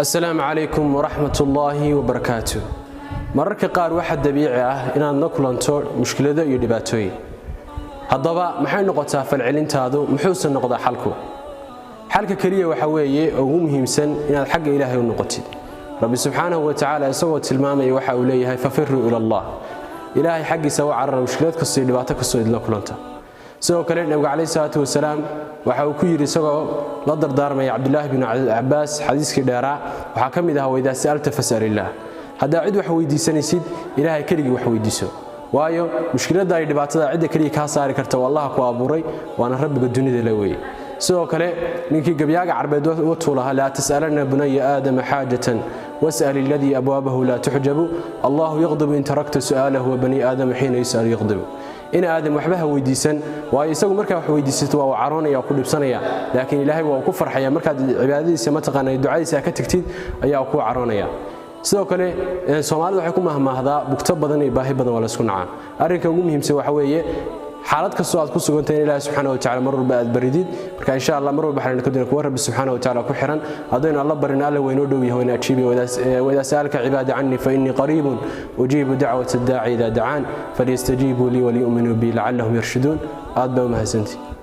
السلام عليكم ورحمة الله وبركاته. مرarka qaar waxa dabiici ah inaad la kulanto mushkilada iyo dhibaatooyin. Haddaba maxay noqotaa falcelintaadu muxuu noqdaa xalku? Xalka kaliya waxa weeye ugu muhiimsan inaad xagga Ilaahay u noqotid. Rabbi subhanahu wa ta'ala isagoo tilmaamay waxa uu leeyahay fafirru ila Allah. Ilaahay xaggiisa waa carar mushkilad kasta iyo dhibaato kasta idin la kulanta. sidoo kale nabiga kaleey salaatu wasalaam waxa uu ku yiri isagoo la dardaarmay Abdullah ibn Abbas xadiiskii dheeraa waxa kamid ah wayda sa'alta fas'alillah hada cid wax weydiisanaysid Ilaahay kaliya wax weydiiso waayo mushkilada ay dhibaatada cid kaliya ka saari karta wallahi ku abuuray waana rabbiga dunida la weeyay sidoo kale ninkii gabyaaga carbeed oo tuulaha la tas'alana bunayya aadam haajatan was'al alladhi abwabahu la tuhjabu Allah yaghdabu in tarakta su'alahu wa bani aadam hina yas'al yaghdabu in aadam waxba weydiisan waa isagu markaa wax weydiisato waa caroonaya ku dhibsanaya laakiin Ilaahay waa ku farxaya markaad cibaadadiisa ma taqaanay ducadiisa ka tagtid ayaa ku caroonaya sidoo kale Soomaalidu waxay ku mahmaahdaa bugta badan iyo baahi badan wala isku nacaan arrinka ugu muhiimsan waxa weeye xaalad kasta aad ku sugantahay Ilaahay subhanahu wa ta'ala mar walba aad baridid marka insha Allah mar walba xalan ka doonaa Rabbi subhanahu wa ta'ala ku xiran adayna Allah barina Allah weynoo dhow yahay inaa jiibi wada saalka cibaada anni fa inni qariibun ujibu da'wat ad-da'i idha da'an falyastajibu li wa liyu'minu bi la'allahum yarshudun aad baa mahadsantii